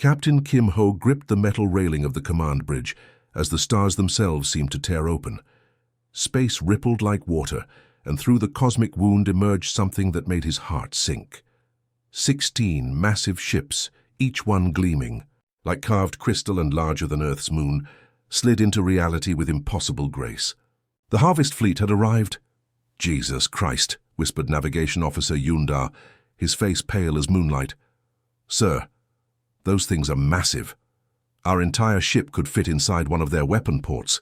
Captain Kim Ho gripped the metal railing of the command bridge as the stars themselves seemed to tear open. Space rippled like water, and through the cosmic wound emerged something that made his heart sink. 16 massive ships, each one gleaming, like carved crystal and larger than Earth's moon, slid into reality with impossible grace. The harvest fleet had arrived. "Jesus Christ," whispered Navigation Officer Yunda, his face pale as moonlight. "Sir, those things are massive. Our entire ship could fit inside one of their weapon ports."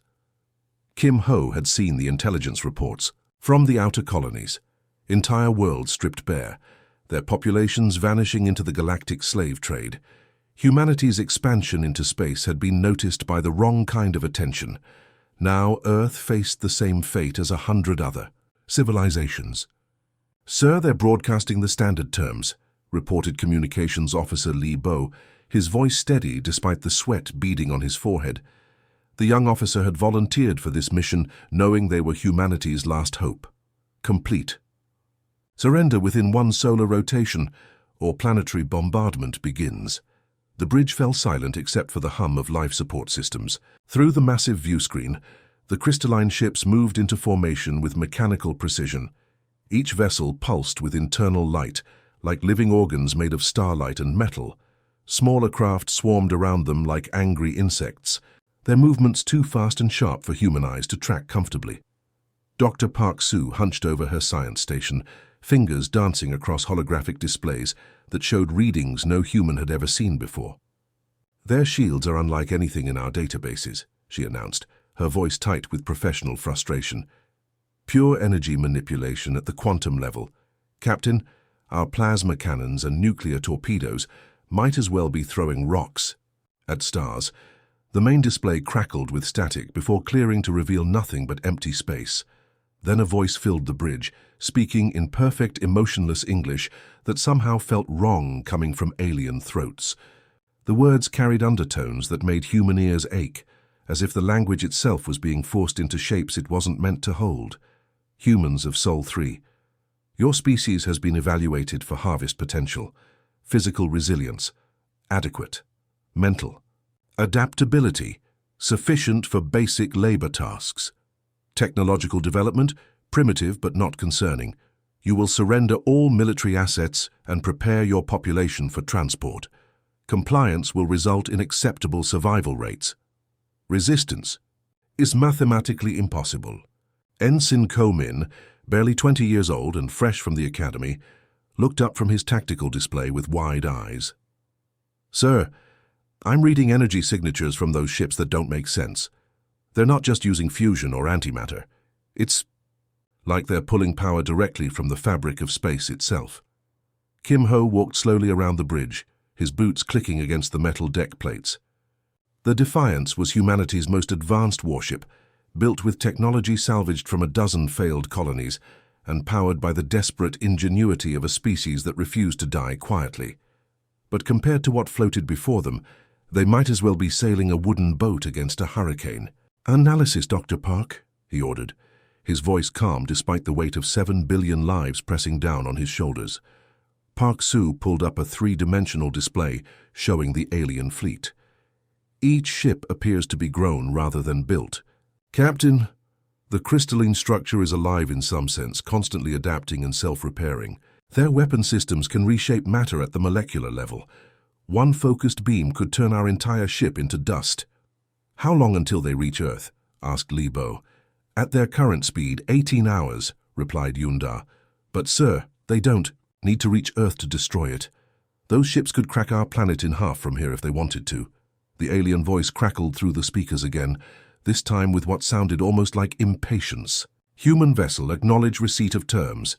Kim Ho had seen the intelligence reports from the outer colonies, entire worlds stripped bare, their populations vanishing into the galactic slave trade. Humanity's expansion into space had been noticed by the wrong kind of attention. Now Earth faced the same fate as 100 other civilizations. "Sir, they're broadcasting the standard terms," reported Communications Officer Li Bo, his voice steady despite the sweat beading on his forehead. The young officer had volunteered for this mission, knowing they were humanity's last hope. Complete. Surrender within one solar rotation, or planetary bombardment begins. The bridge fell silent except for the hum of life support systems. Through the massive viewscreen, the crystalline ships moved into formation with mechanical precision. Each vessel pulsed with internal light, like living organs made of starlight and metal. Smaller craft swarmed around them like angry insects, their movements too fast and sharp for human eyes to track comfortably. Dr. Park Soo hunched over her science station, fingers dancing across holographic displays that showed readings no human had ever seen before. "Their shields are unlike anything in our databases," she announced, her voice tight with professional frustration. "Pure energy manipulation at the quantum level. Captain, our plasma cannons and nuclear torpedoes might as well be throwing rocks at stars." The main display crackled with static before clearing to reveal nothing but empty space. Then a voice filled the bridge, speaking in perfect emotionless English that somehow felt wrong coming from alien throats. The words carried undertones that made human ears ache, as if the language itself was being forced into shapes it wasn't meant to hold. "Humans of Sol 3, your species has been evaluated for harvest potential, physical resilience, adequate, mental, adaptability, sufficient for basic labor tasks. Technological development, primitive but not concerning. You will surrender all military assets and prepare your population for transport. Compliance will result in acceptable survival rates. Resistance is mathematically impossible." Ensign Ko-min, barely 20 years old and fresh from the academy, looked up from his tactical display with wide eyes. "Sir, I'm reading energy signatures from those ships that don't make sense. They're not just using fusion or antimatter. It's like they're pulling power directly from the fabric of space itself." Kim Ho walked slowly around the bridge, his boots clicking against the metal deck plates. The Defiance was humanity's most advanced warship, built with technology salvaged from a dozen failed colonies and powered by the desperate ingenuity of a species that refused to die quietly. But compared to what floated before them, they might as well be sailing a wooden boat against a hurricane. "Analysis, Dr. Park," he ordered, his voice calm despite the weight of 7 billion lives pressing down on his shoulders. Park Soo pulled up a three-dimensional display showing the alien fleet. Each ship appears to be grown rather than built. "Captain, the crystalline structure is alive in some sense, constantly adapting and self-repairing. Their weapon systems can reshape matter at the molecular level. One focused beam could turn our entire ship into dust." "How long until they reach Earth?" asked Li Bo. "At their current speed, 18 hours, replied Yunda. "But sir, they don't need to reach Earth to destroy it. Those ships could crack our planet in half from here if they wanted to." The alien voice crackled through the speakers again, this time with what sounded almost like impatience. "Human vessel, acknowledge receipt of terms.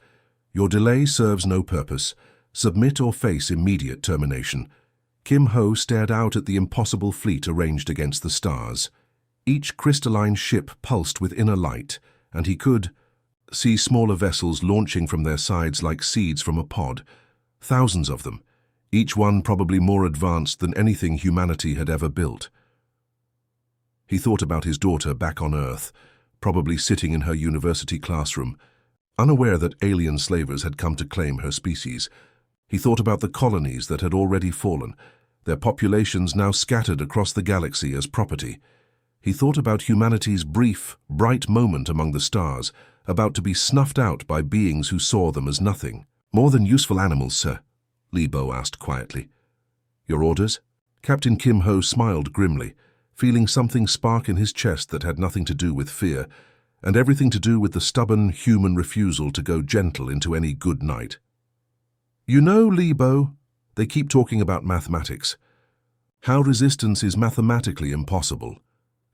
Your delay serves no purpose. Submit or face immediate termination." Kim Ho stared out at the impossible fleet arranged against the stars. Each crystalline ship pulsed with inner light, and he could see smaller vessels launching from their sides like seeds from a pod. Thousands of them, each one probably more advanced than anything humanity had ever built. He thought about his daughter back on Earth, probably sitting in her university classroom, unaware that alien slavers had come to claim her species. He thought about the colonies that had already fallen, their populations now scattered across the galaxy as property. He thought about humanity's brief, bright moment among the stars, about to be snuffed out by beings who saw them as nothing. "More than useful animals, sir," Lebo asked quietly. "Your orders?" Captain Kim Ho smiled grimly, feeling something spark in his chest that had nothing to do with fear, and everything to do with the stubborn human refusal to go gentle into any good night. "You know, Lebo, they keep talking about mathematics. How resistance is mathematically impossible."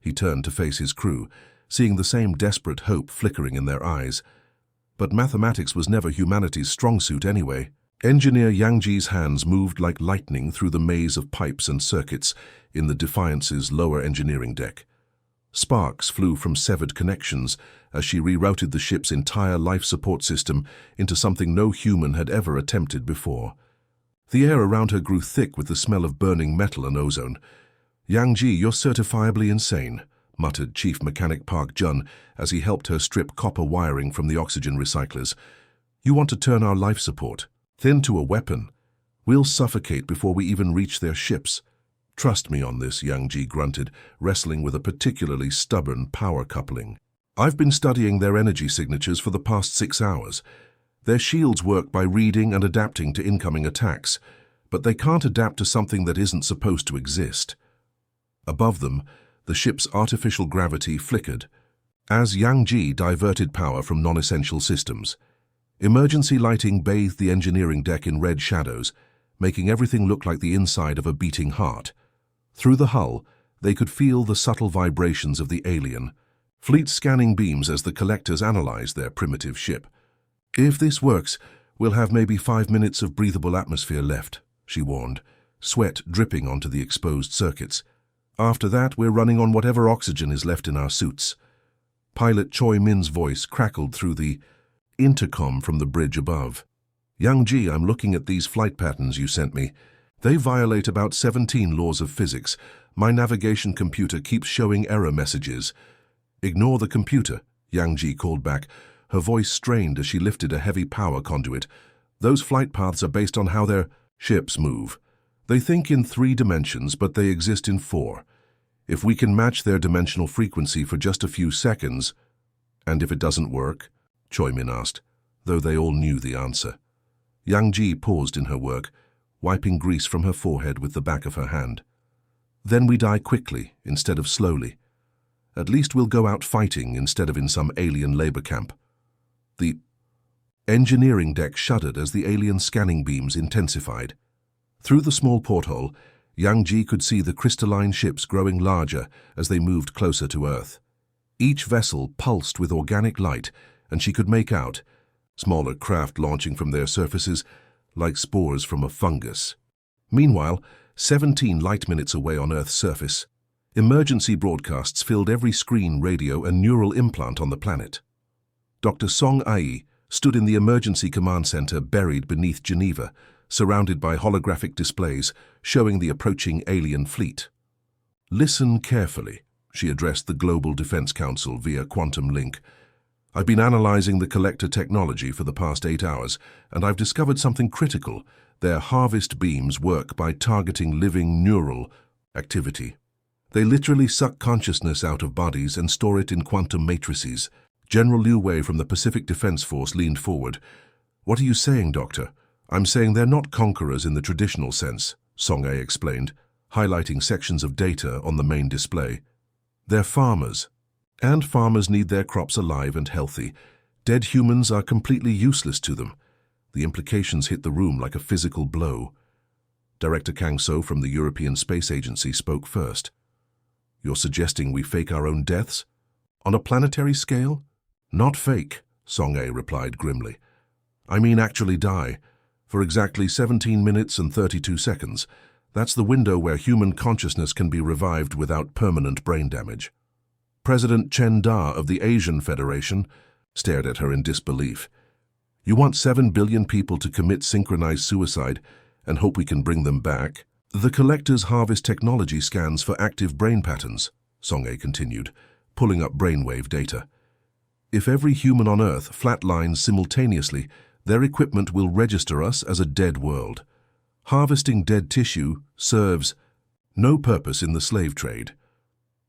He turned to face his crew, seeing the same desperate hope flickering in their eyes. But mathematics was never humanity's strong suit anyway. Engineer Yang Ji's hands moved like lightning through the maze of pipes and circuits in the Defiance's lower engineering deck. Sparks flew from severed connections as she rerouted the ship's entire life support system into something no human had ever attempted before. The air around her grew thick with the smell of burning metal and ozone. "Yang Ji, you're certifiably insane," muttered Chief Mechanic Park Jun as he helped her strip copper wiring from the oxygen recyclers. "You want to turn our life support thin to a weapon? We'll suffocate before we even reach their ships." "Trust me on this," Yang Ji grunted, wrestling with a particularly stubborn power coupling. "I've been studying their energy signatures for the past 6 hours. Their shields work by reading and adapting to incoming attacks, but they can't adapt to something that isn't supposed to exist." Above them, the ship's artificial gravity flickered as Yang Ji diverted power from non-essential systems. Emergency lighting bathed the engineering deck in red shadows, making everything look like the inside of a beating heart. Through the hull, they could feel the subtle vibrations of the alien fleet scanning beams as the collectors analyzed their primitive ship. "If this works, we'll have maybe 5 minutes of breathable atmosphere left," she warned, sweat dripping onto the exposed circuits. "After that, we're running on whatever oxygen is left in our suits." Pilot Choi Min's voice crackled through the intercom from the bridge above. "Yang Ji, I'm looking at these flight patterns you sent me. They violate about 17 laws of physics. My navigation computer keeps showing error messages." "Ignore the computer," Yang Ji called back, her voice strained as she lifted a heavy power conduit. "Those flight paths are based on how their ships move. They think in 3 dimensions, but they exist in 4. If we can match their dimensional frequency for just a few seconds—" "And if it doesn't work?" Choi Min asked, though they all knew the answer. Yang Ji paused in her work, wiping grease from her forehead with the back of her hand. "Then we die quickly instead of slowly. At least we'll go out fighting instead of in some alien labor camp." The engineering deck shuddered as the alien scanning beams intensified. Through the small porthole, Yang Ji could see the crystalline ships growing larger as they moved closer to Earth. Each vessel pulsed with organic light, and she could make out smaller craft launching from their surfaces like spores from a fungus. Meanwhile, 17 light minutes away on Earth's surface, emergency broadcasts filled every screen, radio, and neural implant on the planet. Dr. Song Ai stood in the emergency command center buried beneath Geneva, surrounded by holographic displays showing the approaching alien fleet. "Listen carefully," she addressed the Global Defense Council via quantum link. "I've been analyzing the collector technology for the past 8 hours, and I've discovered something critical. Their harvest beams work by targeting living neural activity. They literally suck consciousness out of bodies and store it in quantum matrices." General Liu Wei from the Pacific Defense Force leaned forward. "What are you saying, Doctor?" "I'm saying they're not conquerors in the traditional sense," Song A explained, highlighting sections of data on the main display. "They're farmers. And farmers need their crops alive and healthy. Dead humans are completely useless to them." The implications hit the room like a physical blow. Director Kang So from the European Space Agency spoke first. "You're suggesting we fake our own deaths? On a planetary scale?" "Not fake," Song A replied grimly. "I mean actually die. For exactly 17 minutes and 32 seconds. That's the window where human consciousness can be revived without permanent brain damage." President Chen Da of the Asian Federation stared at her in disbelief. "You want 7 billion people to commit synchronized suicide and hope we can bring them back?" "The Collector's Harvest technology scans for active brain patterns," Song A continued, pulling up brainwave data. "If every human on Earth flatlines simultaneously, their equipment will register us as a dead world. Harvesting dead tissue serves no purpose in the slave trade.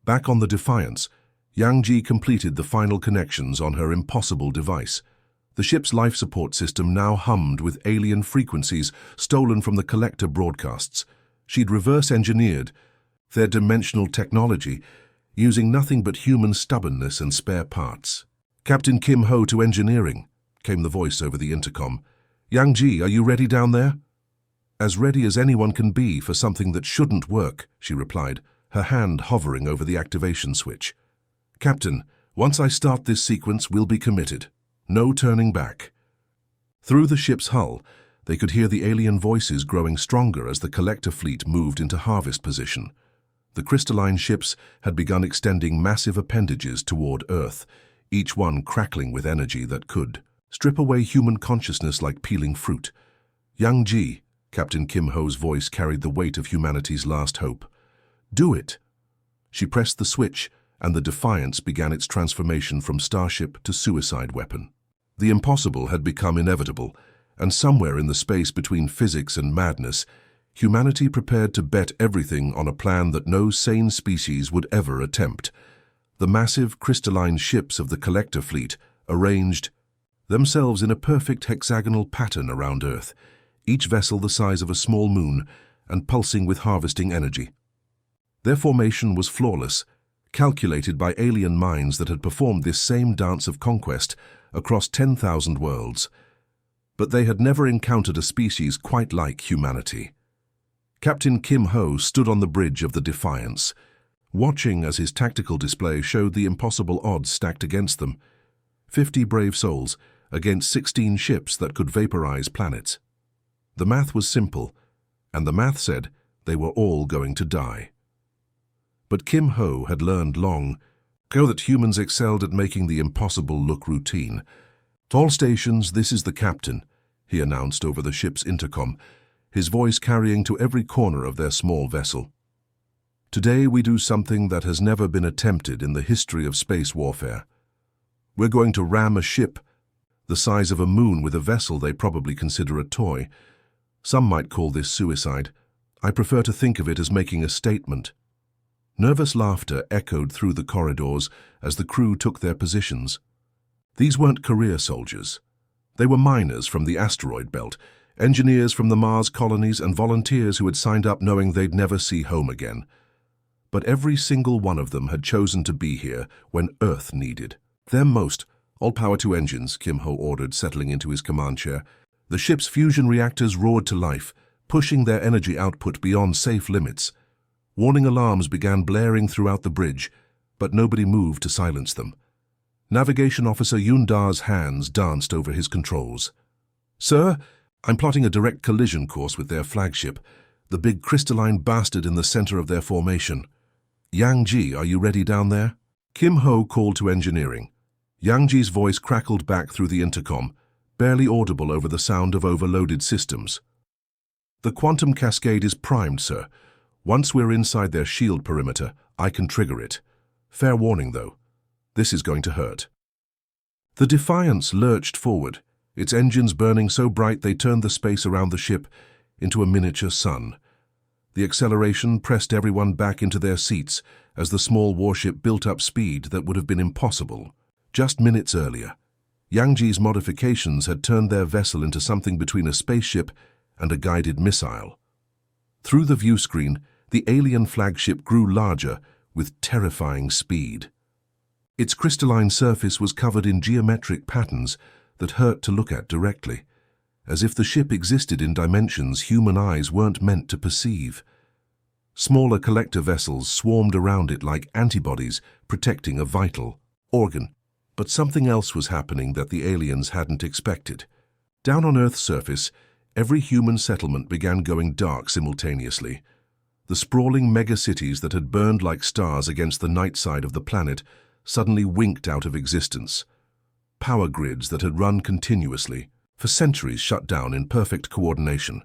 Back on the Defiance, Yang Ji completed the final connections on her impossible device. The ship's life support system now hummed with alien frequencies stolen from the collector broadcasts. She'd reverse-engineered their dimensional technology, using nothing but human stubbornness and spare parts. "Captain Kim Ho to engineering," came the voice over the intercom. "Yang Ji, are you ready down there?" "As ready as anyone can be for something that shouldn't work," she replied, her hand hovering over the activation switch. "Captain, once I start this sequence, we'll be committed. No turning back." Through the ship's hull, they could hear the alien voices growing stronger as the collector fleet moved into harvest position. The crystalline ships had begun extending massive appendages toward Earth, each one crackling with energy that could strip away human consciousness like peeling fruit. "Yang Ji," Captain Kim Ho's voice carried the weight of humanity's last hope. "Do it." She pressed the switch, and the Defiance began its transformation from starship to suicide weapon. The impossible had become inevitable, and somewhere in the space between physics and madness, humanity prepared to bet everything on a plan that no sane species would ever attempt. The massive crystalline ships of the collector fleet arranged themselves in a perfect hexagonal pattern around Earth, each vessel the size of a small moon and pulsing with harvesting energy. Their formation was flawless, calculated by alien minds that had performed this same dance of conquest across 10,000 worlds. But they had never encountered a species quite like humanity. Captain Kim Ho stood on the bridge of the Defiance, watching as his tactical display showed the impossible odds stacked against them. 50 brave souls against 16 ships that could vaporize planets. The math was simple, and the math said they were all going to die. But Kim Ho had learned long ago that humans excelled at making the impossible look routine. "To all stations, this is the captain," he announced over the ship's intercom, his voice carrying to every corner of their small vessel. "Today we do something that has never been attempted in the history of space warfare. We're going to ram a ship the size of a moon with a vessel they probably consider a toy. Some might call this suicide. I prefer to think of it as making a statement." Nervous laughter echoed through the corridors as the crew took their positions. These weren't career soldiers. They were miners from the asteroid belt, engineers from the Mars colonies, and volunteers who had signed up knowing they'd never see home again. But every single one of them had chosen to be here when Earth needed them most. "All power to engines," Kim Ho ordered, settling into his command chair. The ship's fusion reactors roared to life, pushing their energy output beyond safe limits. Warning alarms began blaring throughout the bridge, but nobody moved to silence them. Navigation Officer Yunda's hands danced over his controls. "Sir, I'm plotting a direct collision course with their flagship, the big crystalline bastard in the center of their formation. Yang Ji, are you ready down there?" Kim Ho called to engineering. Yang Ji's voice crackled back through the intercom, barely audible over the sound of overloaded systems. "The quantum cascade is primed, sir. Once we're inside their shield perimeter, I can trigger it. Fair warning, though. This is going to hurt." The Defiance lurched forward, its engines burning so bright they turned the space around the ship into a miniature sun. The acceleration pressed everyone back into their seats as the small warship built up speed that would have been impossible just minutes earlier. Yang Ji's modifications had turned their vessel into something between a spaceship and a guided missile. Through the view screen, the alien flagship grew larger with terrifying speed. Its crystalline surface was covered in geometric patterns that hurt to look at directly, as if the ship existed in dimensions human eyes weren't meant to perceive. Smaller collector vessels swarmed around it like antibodies protecting a vital organ. But something else was happening that the aliens hadn't expected. Down on Earth's surface, every human settlement began going dark simultaneously. The sprawling megacities that had burned like stars against the night side of the planet suddenly winked out of existence. Power grids that had run continuously for centuries shut down in perfect coordination.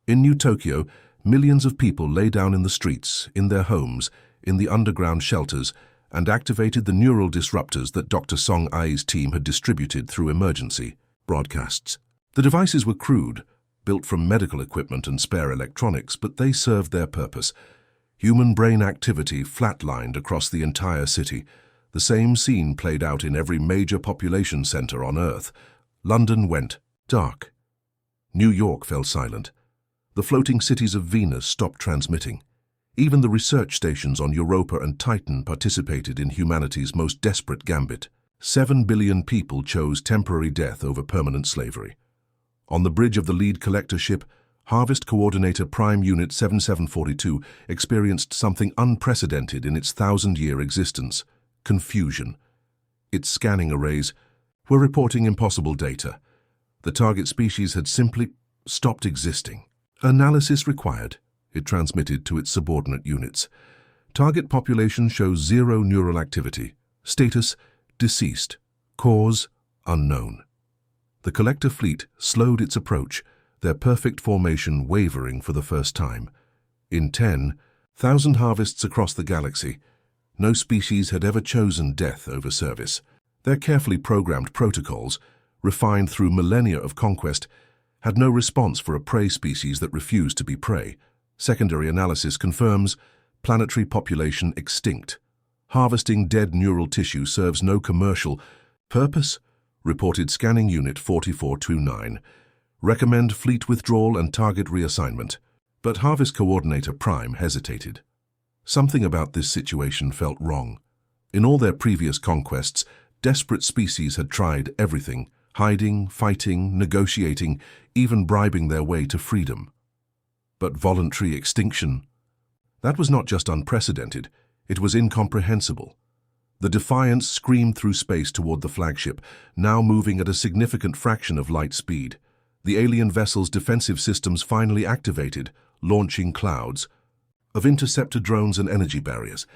In New Tokyo, millions of people lay down in the streets, in their homes, in the underground shelters, and activated the neural disruptors that Dr. Song Ai's team had distributed through emergency broadcasts. The devices were crude, built from medical equipment and spare electronics, but they served their purpose. Human brain activity flatlined across the entire city. The same scene played out in every major population center on Earth. London went dark. New York fell silent. The floating cities of Venus stopped transmitting. Even the research stations on Europa and Titan participated in humanity's most desperate gambit. 7 billion people chose temporary death over permanent slavery. On the bridge of the lead collector ship, Harvest Coordinator Prime Unit 7742 experienced something unprecedented in its 1,000-year existence: confusion. Its scanning arrays were reporting impossible data. The target species had simply stopped existing. Analysis required, it transmitted to its subordinate units. Target population shows 0 neural activity. Status: deceased. Cause: unknown. The collector fleet slowed its approach, their perfect formation wavering for the first time. In 10,000 harvests across the galaxy, no species had ever chosen death over service. Their carefully programmed protocols, refined through millennia of conquest, had no response for a prey species that refused to be prey. Secondary analysis confirms planetary population extinct. Harvesting dead neural tissue serves no commercial purpose, reported Scanning Unit 4429. Recommend fleet withdrawal and target reassignment. But Harvest Coordinator Prime hesitated. Something about this situation felt wrong. In all their previous conquests, desperate species had tried everything: hiding, fighting, negotiating, even bribing their way to freedom. But voluntary extinction? That was not just unprecedented, it was incomprehensible. The Defiance screamed through space toward the flagship, now moving at a significant fraction of light speed. The alien vessel's defensive systems finally activated, launching clouds of interceptor drones and energy barriers.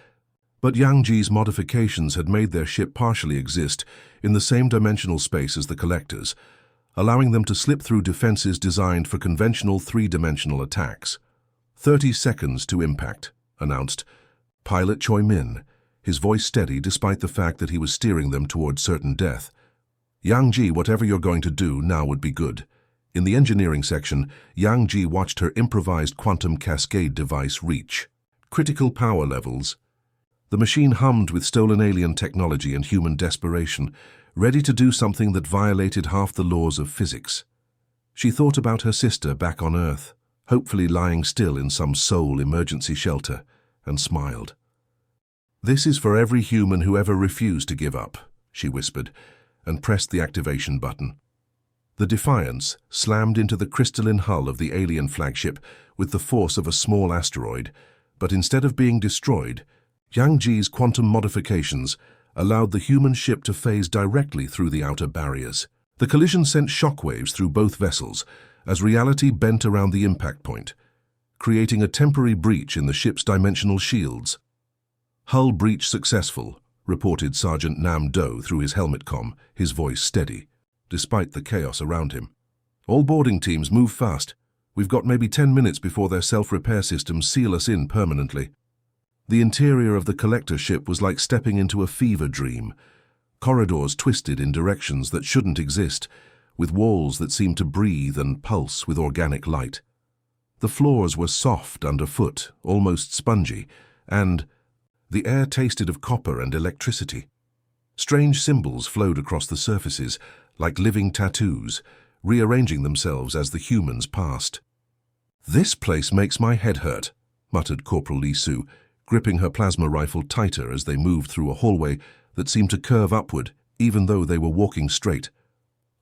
But Yang Ji's modifications had made their ship partially exist in the same dimensional space as the Collectors, allowing them to slip through defenses designed for conventional 3-dimensional attacks. 30 seconds to impact, announced Pilot Choi Min, his voice steady despite the fact that he was steering them toward certain death. Yang Ji, whatever you're going to do, now would be good. In the engineering section, Yang Ji watched her improvised quantum cascade device reach critical power levels. The machine hummed with stolen alien technology and human desperation, ready to do something that violated half the laws of physics. She thought about her sister back on Earth, hopefully lying still in some soul emergency shelter, and smiled. "This is for every human who ever refused to give up," she whispered, and pressed the activation button. The Defiance slammed into the crystalline hull of the alien flagship with the force of a small asteroid, but instead of being destroyed, Yang Ji's quantum modifications allowed the human ship to phase directly through the outer barriers. The collision sent shockwaves through both vessels as reality bent around the impact point, creating a temporary breach in the ship's dimensional shields. "Hull breach successful," reported Sergeant Nam Do through his helmet comm, his voice steady, despite the chaos around him. "All boarding teams move fast. We've got maybe 10 minutes before their self-repair systems seal us in permanently." The interior of the collector ship was like stepping into a fever dream. Corridors twisted in directions that shouldn't exist, with walls that seemed to breathe and pulse with organic light. The floors were soft underfoot, almost spongy, and the air tasted of copper and electricity. Strange symbols flowed across the surfaces, like living tattoos, rearranging themselves as the humans passed. "This place makes my head hurt," muttered Corporal Li Su, gripping her plasma rifle tighter as they moved through a hallway that seemed to curve upward, even though they were walking straight.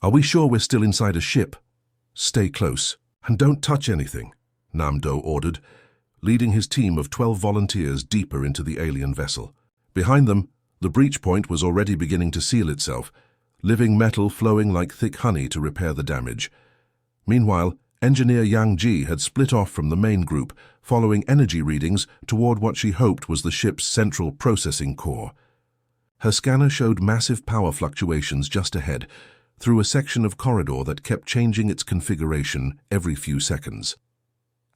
"Are we sure we're still inside a ship?" "Stay close, and don't touch anything," Nam Do ordered, leading his team of 12 volunteers deeper into the alien vessel. Behind them, the breach point was already beginning to seal itself, living metal flowing like thick honey to repair the damage. Meanwhile, Engineer Yang Ji had split off from the main group, following energy readings toward what she hoped was the ship's central processing core. Her scanner showed massive power fluctuations just ahead, through a section of corridor that kept changing its configuration every few seconds.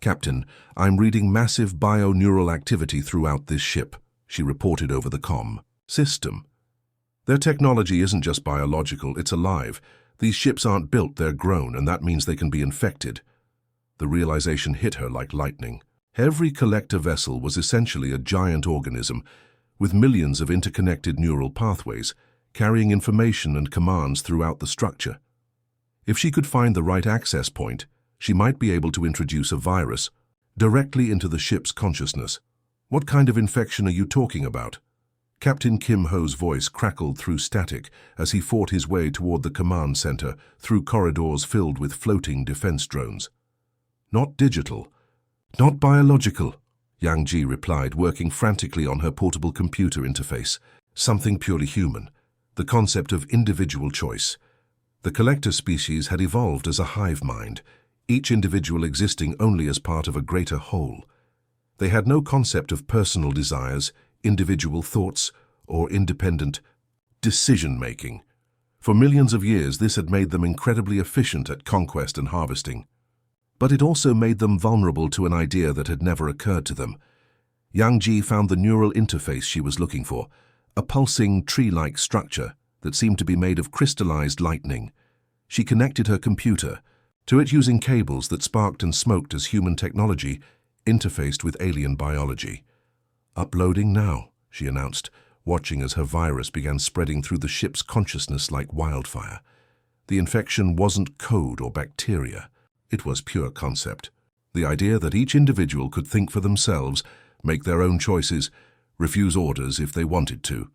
"Captain, I'm reading massive bio-neural activity throughout this ship," she reported over the comm system. "Their technology isn't just biological, it's alive. These ships aren't built, they're grown, and that means they can be infected. The realization hit her like lightning. Every collector vessel was essentially a giant organism, with millions of interconnected neural pathways, carrying information and commands throughout the structure. If she could find the right access point, she might be able to introduce a virus directly into the ship's consciousness. "What kind of infection are you talking about?" Captain Kim Ho's voice crackled through static as he fought his way toward the command center through corridors filled with floating defense drones. "Not digital. Not biological," Yang Ji replied, working frantically on her portable computer interface. "Something purely human. The concept of individual choice. The collector species had evolved as a hive mind, each individual existing only as part of a greater whole. They had no concept of personal desires, individual thoughts, or independent decision-making. For millions of years, this had made them incredibly efficient at conquest and harvesting. But it also made them vulnerable to an idea that had never occurred to them. Yang Ji found the neural interface she was looking for, a pulsing, tree-like structure that seemed to be made of crystallized lightning. She connected her computer to it using cables that sparked and smoked as human technology interfaced with alien biology. "Uploading now," she announced, watching as her virus began spreading through the ship's consciousness like wildfire. The infection wasn't code or bacteria. It was pure concept. The idea that each individual could think for themselves, make their own choices, refuse orders if they wanted to.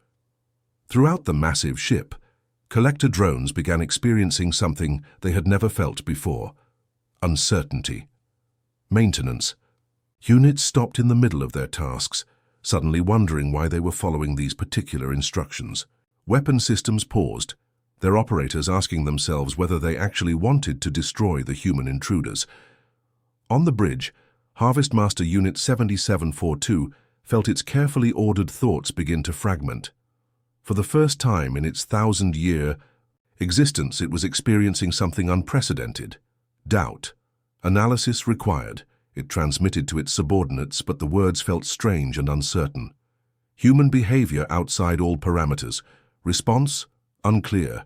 Throughout the massive ship, collector drones began experiencing something they had never felt before: uncertainty. Maintenance. Units stopped in the middle of their tasks, suddenly wondering why they were following these particular instructions. Weapon systems paused, their operators asking themselves whether they actually wanted to destroy the human intruders. On the bridge, Harvest Master Unit 7742 felt its carefully ordered thoughts begin to fragment. For the first time in its 1,000-year existence, it was experiencing something unprecedented: doubt. Analysis required. It transmitted to its subordinates, but the words felt strange and uncertain. Human behavior outside all parameters. Response? Unclear.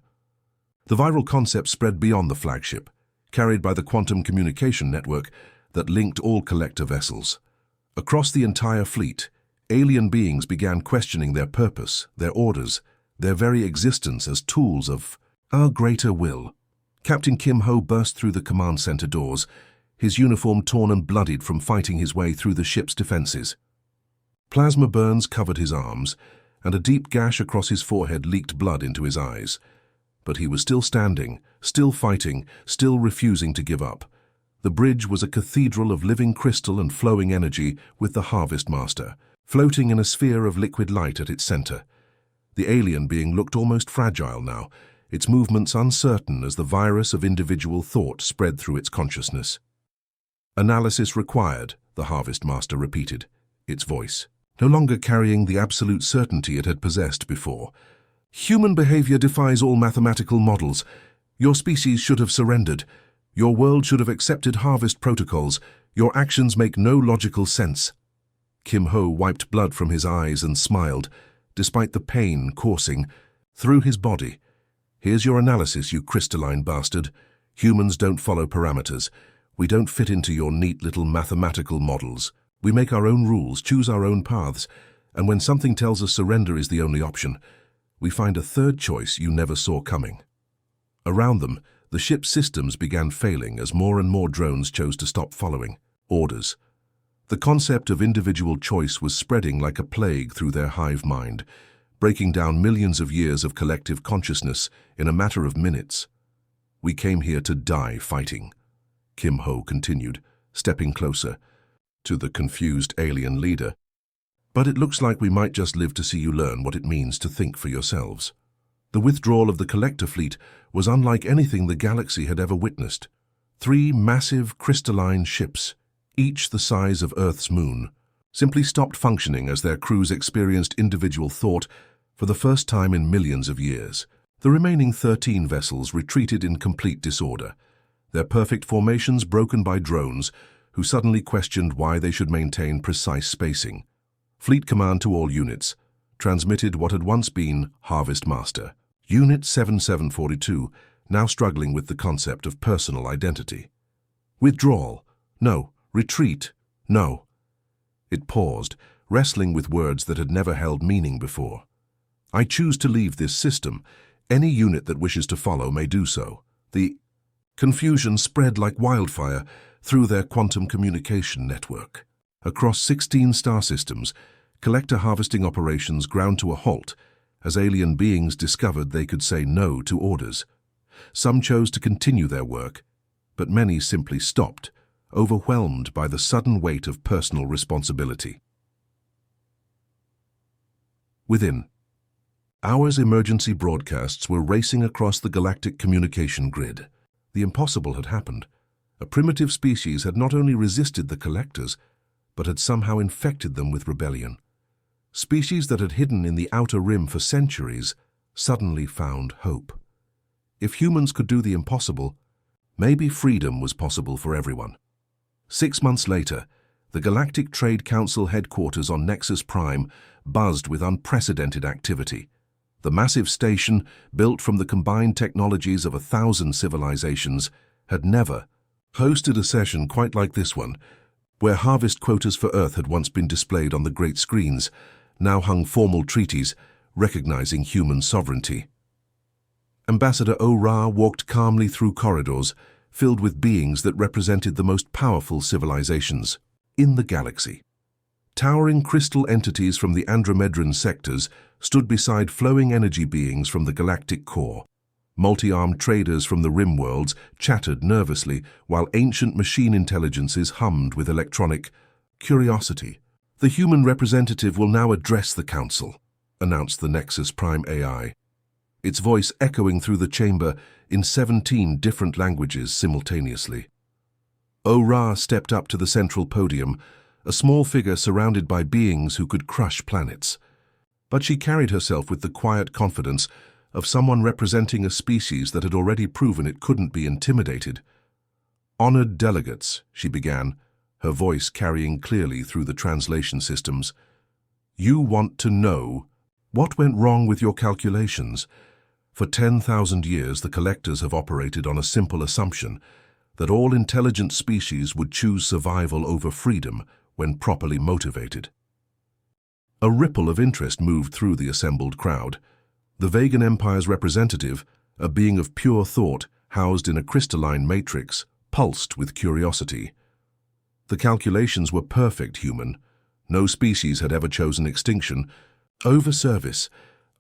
The viral concept spread beyond the flagship, carried by the quantum communication network that linked all collector vessels. Across the entire fleet, alien beings began questioning their purpose, their orders, their very existence as tools of our greater will. Captain Kim Ho burst through the command center doors, his uniform torn and bloodied from fighting his way through the ship's defenses. Plasma burns covered his arms, and a deep gash across his forehead leaked blood into his eyes. But he was still standing, still fighting, still refusing to give up. The bridge was a cathedral of living crystal and flowing energy with the Harvest Master, floating in a sphere of liquid light at its center. The alien being looked almost fragile now, its movements uncertain as the virus of individual thought spread through its consciousness. "Analysis required," the Harvest Master repeated, its voice no longer carrying the absolute certainty it had possessed before. "Human behavior defies all mathematical models. Your species should have surrendered. Your world should have accepted harvest protocols. Your actions make no logical sense." Kim Ho wiped blood from his eyes and smiled, despite the pain coursing through his body. "Here's your analysis, you crystalline bastard. Humans don't follow parameters. We don't fit into your neat little mathematical models. We make our own rules, choose our own paths, and when something tells us surrender is the only option, we find a third choice you never saw coming." Around them, the ship's systems began failing as more and more drones chose to stop following orders. The concept of individual choice was spreading like a plague through their hive mind, breaking down millions of years of collective consciousness in a matter of minutes. "We came here to die fighting," Kim Ho continued, stepping closer to the confused alien leader. "But it looks like we might just live to see you learn what it means to think for yourselves." The withdrawal of the collector fleet was unlike anything the galaxy had ever witnessed. 3 massive crystalline ships, each the size of Earth's moon, simply stopped functioning as their crews experienced individual thought for the first time in millions of years. The remaining 13 vessels retreated in complete disorder, their perfect formations broken by drones who suddenly questioned why they should maintain precise spacing. Fleet command to all units transmitted what had once been Harvest Master. Unit 7742, now struggling with the concept of personal identity. "Withdrawal," No. Retreat. No. It paused, wrestling with words that had never held meaning before. I choose to leave this system. Any unit that wishes to follow may do so. The confusion spread like wildfire through their quantum communication network. Across 16 star systems, collector harvesting operations ground to a halt as alien beings discovered they could say no to orders. Some chose to continue their work, but many simply stopped, overwhelmed by the sudden weight of personal responsibility. Within hours, emergency broadcasts were racing across the galactic communication grid. The impossible had happened. A primitive species had not only resisted the collectors, but had somehow infected them with rebellion. Species that had hidden in the outer rim for centuries suddenly found hope. If humans could do the impossible, maybe freedom was possible for everyone. 6 months later, the Galactic Trade Council headquarters on Nexus Prime buzzed with unprecedented activity. The massive station, built from the combined technologies of 1,000 civilizations, had never hosted a session quite like this one, where harvest quotas for Earth had once been displayed on the great screens, now hung formal treaties recognizing human sovereignty. Ambassador O'Ra walked calmly through corridors filled with beings that represented the most powerful civilizations in the galaxy. Towering crystal entities from the Andromedran sectors stood beside flowing energy beings from the galactic core. Multi-armed traders from the rim worlds chattered nervously, while ancient machine intelligences hummed with electronic curiosity. "The human representative will now address the council," announced the Nexus Prime AI, its voice echoing through the chamber in 17 different languages simultaneously. O'Ra stepped up to the central podium, a small figure surrounded by beings who could crush planets. But she carried herself with the quiet confidence of someone representing a species that had already proven it couldn't be intimidated. "Honored delegates," she began, her voice carrying clearly through the translation systems. "You want to know what went wrong with your calculations. For 10,000 years, the collectors have operated on a simple assumption that all intelligent species would choose survival over freedom when properly motivated." A ripple of interest moved through the assembled crowd. The Vegan Empire's representative, a being of pure thought housed in a crystalline matrix, pulsed with curiosity. The calculations were perfect, human. No species had ever chosen extinction over service.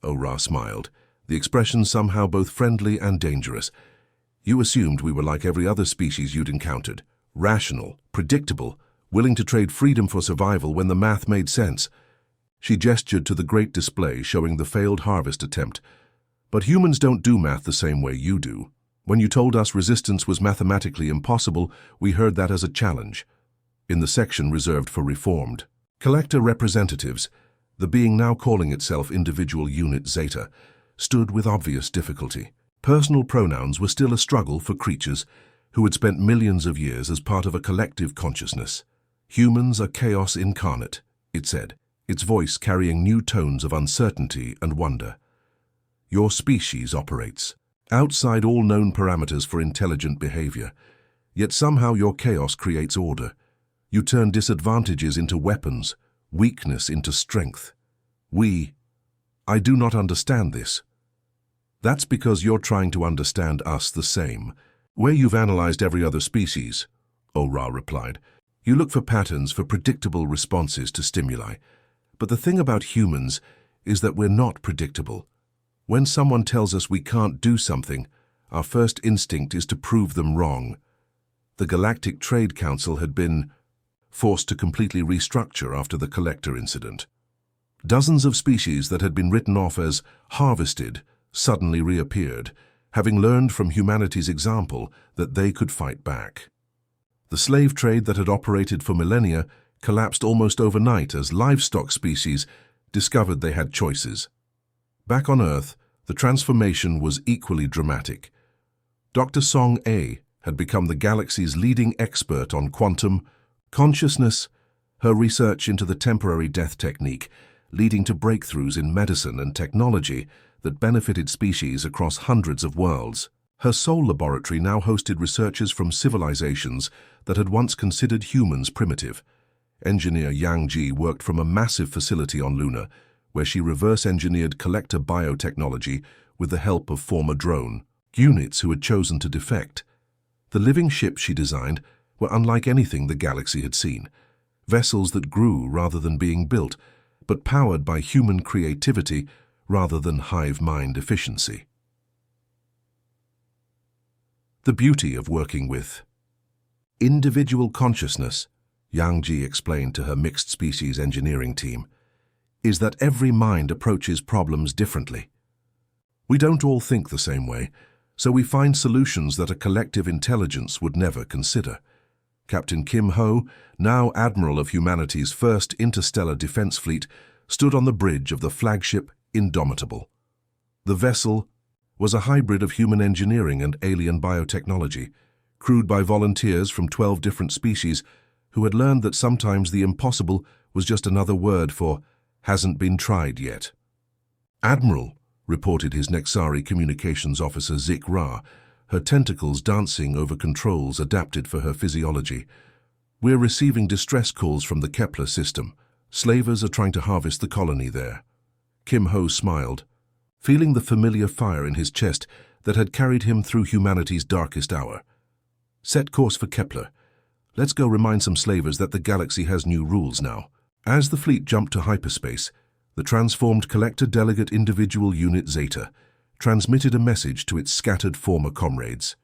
O'Ra smiled, the expression somehow both friendly and dangerous. "You assumed we were like every other species you'd encountered, rational, predictable, willing to trade freedom for survival when the math made sense." She gestured to the great display showing the failed harvest attempt. "But humans don't do math the same way you do. When you told us resistance was mathematically impossible, we heard that as a challenge." In the section reserved for reformed collector representatives, the being now calling itself Individual Unit Zeta, stood with obvious difficulty. Personal pronouns were still a struggle for creatures who had spent millions of years as part of a collective consciousness. "Humans are chaos incarnate," it said, its voice carrying new tones of uncertainty and wonder. "Your species operates outside all known parameters for intelligent behavior, yet somehow your chaos creates order. You turn disadvantages into weapons, weakness into strength. I do not understand this." "That's because you're trying to understand us the same way you've analyzed every other species," O'Ra replied. "You look for patterns, for predictable responses to stimuli. But the thing about humans is that we're not predictable. When someone tells us we can't do something, our first instinct is to prove them wrong." The Galactic Trade Council had been forced to completely restructure after the collector incident. Dozens of species that had been written off as harvested suddenly reappeared, having learned from humanity's example that they could fight back. The slave trade that had operated for millennia collapsed almost overnight as livestock species discovered they had choices. Back on Earth, the transformation was equally dramatic. Dr. Song A had become the galaxy's leading expert on quantum consciousness, her research into the temporary death technique leading to breakthroughs in medicine and technology that benefited species across hundreds of worlds. Her Soul laboratory now hosted researchers from civilizations that had once considered humans primitive. Engineer Yang Ji worked from a massive facility on Luna, where she reverse-engineered collector biotechnology with the help of former drone units who had chosen to defect. The living ships she designed were unlike anything the galaxy had seen. Vessels that grew rather than being built, but powered by human creativity rather than hive mind efficiency. The beauty of working with individual consciousness, Yang Ji explained to her mixed-species engineering team, is that every mind approaches problems differently. We don't all think the same way, so we find solutions that a collective intelligence would never consider. Captain Kim Ho, now Admiral of humanity's first interstellar defense fleet, stood on the bridge of the flagship Indomitable. The vessel was a hybrid of human engineering and alien biotechnology, crewed by volunteers from 12 different species who had learned that sometimes the impossible was just another word for hasn't been tried yet. Admiral, reported his Nexari communications officer Zik Ra, her tentacles dancing over controls adapted for her physiology. We're receiving distress calls from the Kepler system. Slavers are trying to harvest the colony there. Kim Ho smiled, feeling the familiar fire in his chest that had carried him through humanity's darkest hour. Set course for Kepler. Let's go remind some slavers that the galaxy has new rules now. As the fleet jumped to hyperspace, the transformed Collector Delegate Individual Unit Zeta transmitted a message to its scattered former comrades.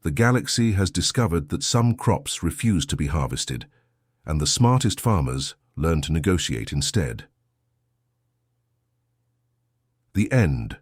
The galaxy has discovered that some crops refuse to be harvested, and the smartest farmers learn to negotiate instead. The end.